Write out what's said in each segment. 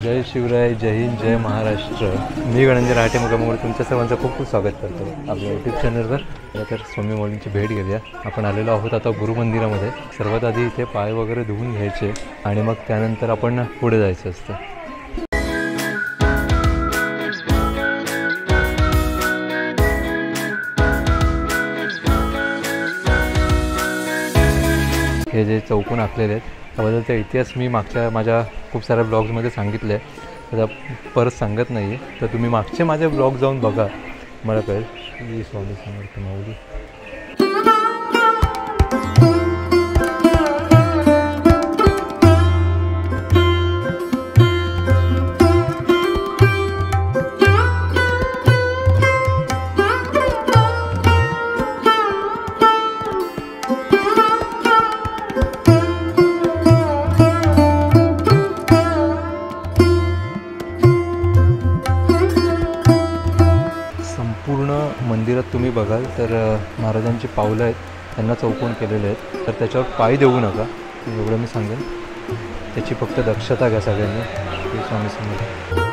जय शिवराय, जय हिंद, जय महाराष्ट्र। मी गणेश राहटे मुकामावर तुमच्या सर्वांचं खूप खूप स्वागत करतो आपल्या यूट्यूब चॅनलवर। तर स्वामी माऊलींची भेट घेऊया। आपण आलेलो आहोत आता गुरुमंदिरामध्ये। सर्वात आधी इथे पाय वगैरे धुवून घ्यायचे आणि मग त्यानंतर आपण पुढे जायचं असतं। हे जे चौकोन आखलेले आहेत त्याबद्दलचा इतिहास मी मागच्या माझ्या खूप साऱ्या ब्लॉग्समध्ये सांगितलं आहे, आता परत सांगत नाही आहे। तर तुम्ही मागचे माझे ब्लॉग जाऊन बघा, मला कळेल। श्री स्वामी समर्थ माऊली। मंदिरात तुम्ही बघाल तर महाराजांची पावलं आहेत, त्यांना चौकोन केलेले आहेत। तर त्याच्यावर पाय देऊ नका, एवढं मी सांगेन। त्याची फक्त दक्षता घ्या सगळ्यांनी। श्री स्वामी समर्थ।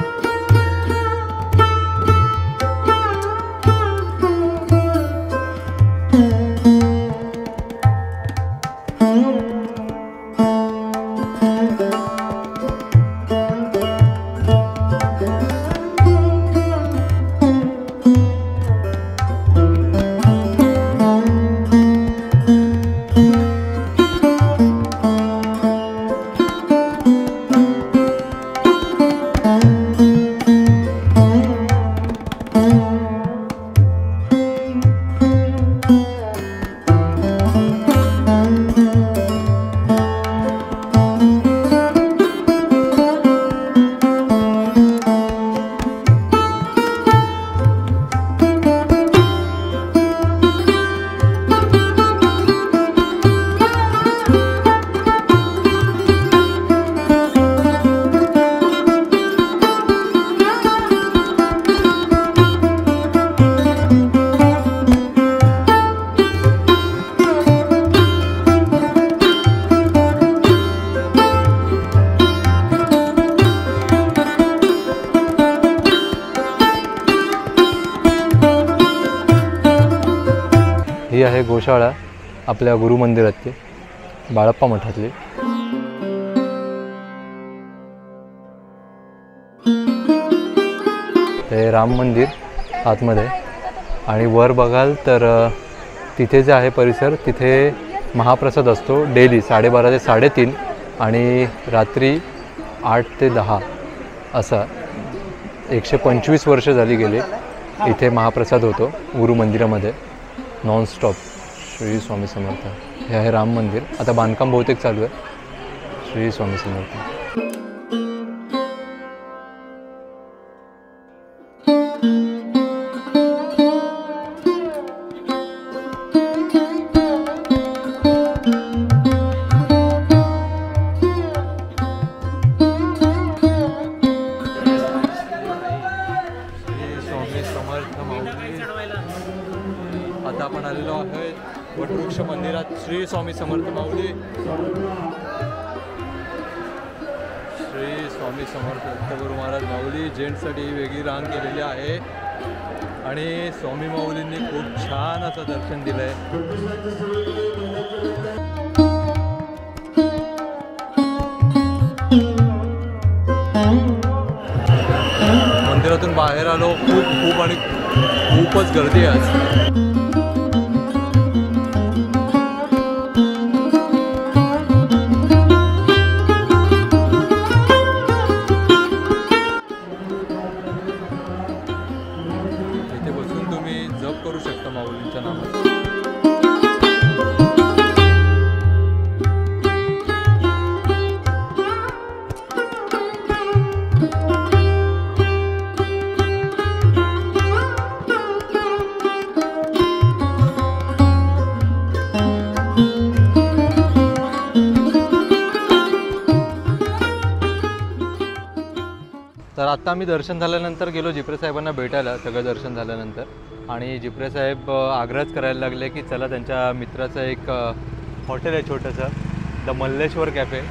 ही आहे गोशाळा आपल्या गुरुमंदिरातली, बाळप्पा मठातली। ते राम मंदिर आतमध्ये आणि वर बघाल तर तिथे जे आहे परिसर, तिथे महाप्रसाद असतो डेली 12:30 ते 3:30 आणि रात्री 8 ते 10 असा। 125 वर्ष झाली गेली इथे महाप्रसाद होतो गुरुमंदिरामध्ये नॉनस्टॉप। श्री स्वामी समर्थ। हे आहे राम मंदिर, आता बांधकाम बहुतेक चालू आहे। श्री स्वामी समर्थ। आता आपण आलेलो आहोत वटवृक्ष मंदिरात। श्री स्वामी समर्थ माऊली। श्री स्वामी समर्थ दत्तगुरु महाराज माऊली। जेंट्ससाठी वेगळी रांग केलेली आहे आणि स्वामी माऊलींनी खूप छान असं दर्शन दिलं आहे। मंदिरातून बाहेर आलो, खूप आणि खूपच गर्दी आहे। इथे बसून तुम्ही जप करू शकता माऊलींच्या नामात। तर आता आम्ही दर्शन झाल्यानंतर गेलो जिप्रे साहेबांना भेटायला, सगळं दर्शन झाल्यानंतर। आणि जिप्रे साहेब आग्रहच करायला लागले की चला त्यांच्या मित्राचं एक हॉटेल आहे छोटंसं, the Malleshwar cafe,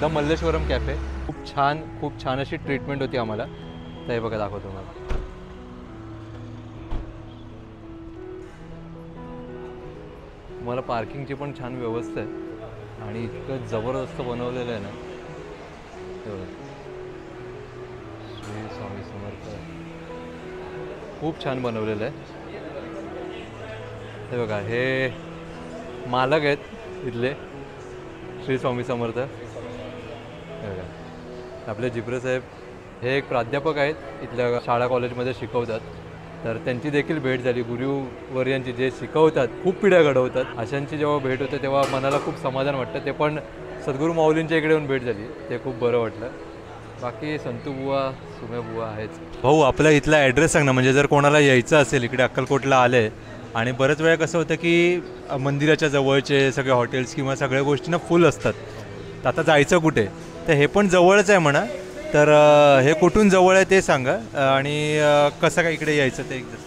the Malleshwaram cafe खूप खूप छान अशी ट्रीटमेंट होती आम्हाला. तर हे बघा दाखवतो तुम्हाला. तुम्हाला पार्किंगची पण छान व्यवस्था आहे आणि इतकं जबरदस्त बनवलेलं आहे ना. श्री स्वामी समर्थ खूप छान बनवलेलं आहे. हे बघा हे मालक आहेत इथले श्री स्वामी समर्थ. हे बघा आपले जिप्रे साहेब हे एक प्राध्यापक आहेत, इथल्या शाळा कॉलेजमध्ये शिकवतात. तर त्यांची देखील भेट झाली. गुरुवर्यांची जे शिकवतात, खूप पिढ्या घडवतात, अशांची जेव्हा भेट होते तेव्हा मनाला खूप समाधान वाटतं. ते पण सद्गुरू माऊलींच्या इकडे येऊन भेट झाली, ते खूप बरं वाटलं. बाकी संतू बुवा, सुमे बुवा आहेच. भाऊ आपल्या इथला ॲड्रेस सांग ना, म्हणजे जर कोणाला यायचं असेल इकडे अक्कलकोटला आले आणि बऱ्याच वेळा कसं होतं की मंदिराच्या जवळचे सगळे हॉटेल्स किंवा सगळ्या गोष्टी ना फुल असतात, तर आता जायचं कुठे? तर हे पण जवळच आहे म्हणा. तर हे कुठून जवळ आहे ते सांगा आणि कसं काय इकडे यायचं ते एकदा.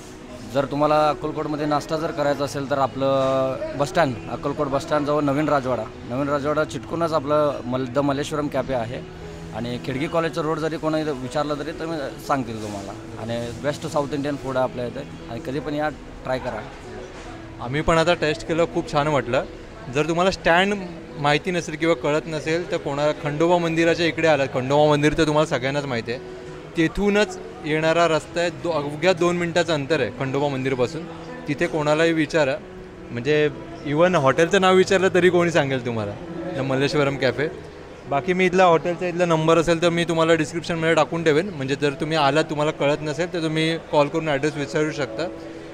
जर तुम्हाला अक्कलकोटमध्ये नाश्ता जर करायचा असेल तर आपलं बसस्टँड, अक्कलकोट बसस्टँडजवळ नवीन राजवाडा चिटकूनच आपलं द मल्लेश्वरम कॅफे आहे. आणि खिडकी कॉलेजचा रोड जरी कोणी विचारलं तरी तर सांगतील तुम्हाला. आणि बेस्ट साऊथ इंडियन फूड आहे आपल्या इथे आणि कधी पण या ट्राय करा. आम्ही पण आता टेस्ट केलं, खूप छान वाटलं. जर तुम्हाला स्टँड माहिती नसेल किंवा कळत नसेल तर कोणा खंडोबा मंदिराच्या इकडे आलात, खंडोबा मंदिर तर तुम्हाला सगळ्यांनाच माहिती आहे, तेथूनच येणारा रस्ता आहे. अवघ्या 2 मिनटाचं अंतर आहे खंडोबा मंदिरपासून. तिथे कोणालाही विचारा, म्हणजे इवन हॉटेलचं नाव विचारलं तरी कोणी सांगेल तुम्हाला मल्लेश्वरम कॅफे. बाकी मी इथला इथला नंबर असेल तर मी तुम्हाला डिस्क्रिप्शनमध्ये टाकून ठेवेन. म्हणजे जर तुम्ही आलात, तुम्हाला कळत नसेल तर तुम्ही कॉल करून ॲड्रेस विचारू शकता.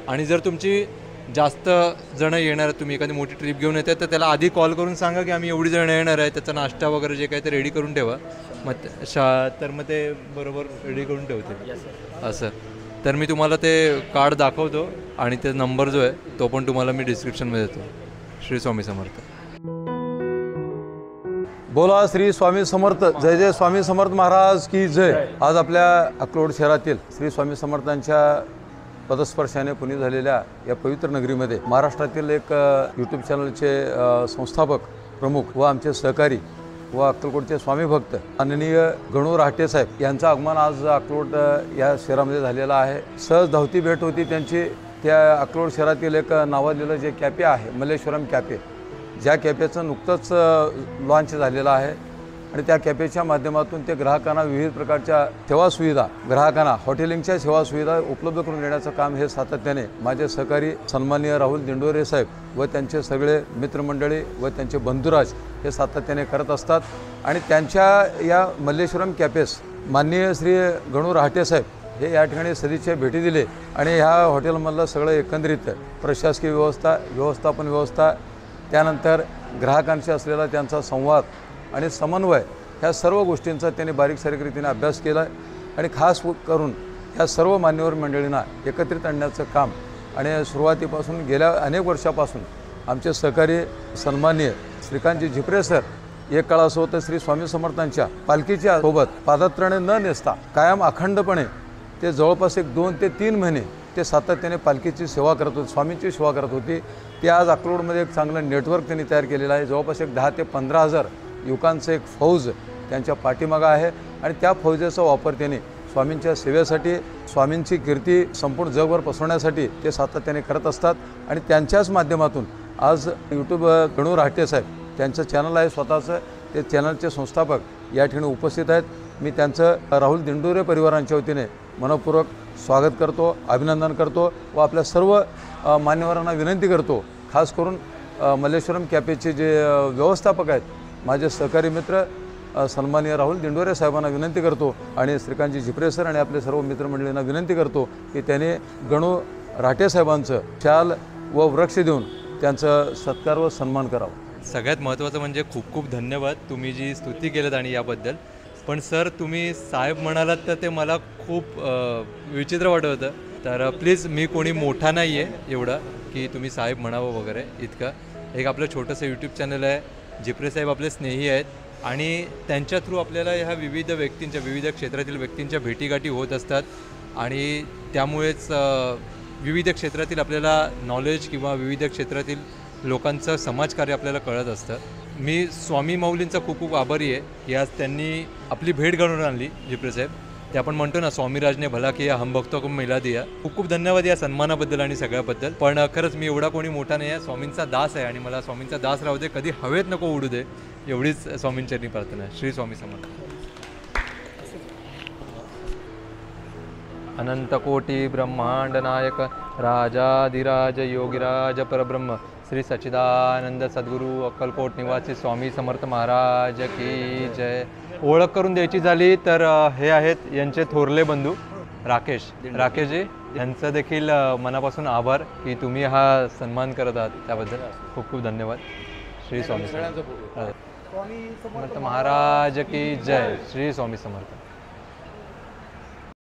आणि जर तुमची जास्त जणं येणार आहेत, तुम्ही एखादी मोठी ट्रिप घेऊन येतात, तर त्याला आधी कॉल करून सांगा की आम्ही एवढी जणं येणार आहे, त्याचा नाश्ता वगैरे जे काही ते रेडी करून ठेवा. मग तर मग ते बरोबर रेडी करून ठेवते असं. तर मी तुम्हाला ते कार्ड दाखवतो आणि ते नंबर जो आहे तो पण तुम्हाला मी डिस्क्रिप्शनमध्ये देतो. श्री स्वामी समर्थ. बोला श्री स्वामी समर्थ. जय जय स्वामी समर्थ महाराज की जय. आज आपल्या अक्कलकोट शहरातील श्री स्वामी समर्थांच्या पदस्पर्शाने पुणे झालेल्या या पवित्र नगरीमध्ये महाराष्ट्रातील एक यूट्यूब चॅनलचे संस्थापक प्रमुख व आमचे सहकारी व अक्कलकोटचे स्वामी भक्त माननीय गणू रहाटे साहेब यांचं आगमन आज अक्कलकोट या शहरामध्ये झालेलं आहे. सहज धावती भेट होती त्यांची. त्या अक्कलकोट शहरातील एक नावाजलेलं जे कॅफे आहे मल्लेश्वरम कॅफे, ज्या कॅफेचं नुकतंच लॉन्च झालेलं आहे आणि त्या कॅफेच्या माध्यमातून ते ग्राहकांना विविध प्रकारच्या सेवासुविधा, ग्राहकांना हॉटेलिंगच्या सेवासुविधा उपलब्ध करून देण्याचं काम हे सातत्याने माझे सहकारी सन्माननीय राहुल दिंडोरे साहेब व त्यांचे सगळे मित्रमंडळी व त्यांचे बंधुराज हे सातत्याने करत असतात. आणि त्यांच्या या मल्लेश्वरम कॅफेस माननीय श्री गणू रहाटे साहेब हे या ठिकाणी सदिच्छा भेटी दिले आणि ह्या हॉटेलमधलं सगळं एकंदरीत प्रशासकीय व्यवस्थापन व्यवस्था, त्यानंतर ग्राहकांशी असलेला त्यांचा संवाद आणि समन्वय, ह्या सर्व गोष्टींचा त्यांनी बारीक रीतीने अभ्यास केला आहे. आणि खास करून ह्या सर्व मान्यवर मंडळींना एकत्रित आणण्याचं काम आणि सुरुवातीपासून गेल्या अनेक वर्षापासून आमचे सहकारी सन्माननीय श्रीकांतजी झिपरे सर एक काळ असं होतं श्री स्वामी समर्थांच्या पालखीच्या सोबत पादत्राणे न नेसता कायम अखंडपणे ते जवळपास 2 ते 3 महिने ते सातत्याने पालखीची सेवा करत होते, स्वामींची सेवा करत होती. ते आज अक्कलकोटमध्ये एक चांगलं नेटवर्क त्यांनी तयार केलेलं आहे. जवळपास 10 ते 15,000 युवकांचं एक फौज त्यांच्या पाठीमागं आहे आणि त्या फौजेचा वापर त्यांनी स्वामींच्या सेवेसाठी, स्वामींची कीर्ती संपूर्ण जगभर पसरवण्यासाठी ते सातत्याने करत असतात. आणि त्यांच्याच माध्यमातून आज यूट्यूब गणू रहाटे साहेब त्यांचं चॅनल आहे स्वतःचं, ते चॅनलचे संस्थापक या ठिकाणी उपस्थित आहेत. मी त्यांचं राहुल दिंडोरे परिवारांच्या वतीने मनपूर्वक स्वागत करतो, अभिनंदन करतो व आपल्या सर्व मान्यवरांना विनंती करतो, खास करून मल्लेश्वरम कॅफेचे जे व्यवस्थापक आहेत माझे सहकारी मित्र सन्माननीय राहुल दिंडोरे साहेबांना विनंती करतो आणि श्रीकांतजी झिपरे सर आणि आपले सर्व मित्रमंडळींना विनंती करतो की त्याने गणू रहाटे साहेबांचं शाल व वृक्ष देऊन त्यांचं सत्कार व सन्मान करावा. सगळ्यात महत्त्वाचं म्हणजे खूप खूप धन्यवाद, तुम्ही जी स्तुती केलं आणि याबद्दल. पण सर तुम्ही साहेब म्हणालात तर ते मला खूप विचित्र वाटत होतं. तर प्लीज, मी कोणी मोठा नाही आहे एवढा की तुम्ही साहेब म्हणावं वगैरे इतकं. एक आपलं छोटंसं यूट्यूब चॅनल आहे, झिपरे साहेब आपले स्नेही आहेत आणि त्यांच्या थ्रू आपल्याला ह्या विविध क्षेत्रातील व्यक्तींच्या भेटीगाठी होत असतात आणि त्यामुळेच विविध क्षेत्रातील आपल्याला नॉलेज किंवा विविध क्षेत्रातील लोकांचं समाजकार्य आपल्याला कळत असतं. मी स्वामी माऊलींचा खूप खूप आभारी आहे की आज त्यांनी आपली भेट घडवून आणली जिप्रे साहेब. ते आपण म्हणतो ना स्वामीराजने भला किया हम भक्तों को मिला दिया. खूप खूप धन्यवाद या सन्मानाबद्दल आणि सगळ्याबद्दल. पण खरंच मी एवढा कोणी मोठा नाही आहे, स्वामींचा दास आहे आणि मला स्वामींचा दास राहू दे, कधी हवेत नको उडू दे, एवढीच स्वामींचरणी प्रार्थना आहे. श्री स्वामी समर्थ. अनंतकोटी ब्रह्मांड नायक राजाधिराज योगीराज परब्रह्म श्री सच्चिदानंद सद्गुरू अक्कलकोट निवासी स्वामी समर्थ महाराज की जय. ओळख करून द्यायची झाली तर हे आहेत यांचे थोरले बंधू राकेशजी. यांचं देखील मनापासून आभार की तुम्ही हा सन्मान करत आहात, त्याबद्दल खूप खूप धन्यवाद. श्री स्वामी समर्थ महाराज की जय. श्री स्वामी समर्थ.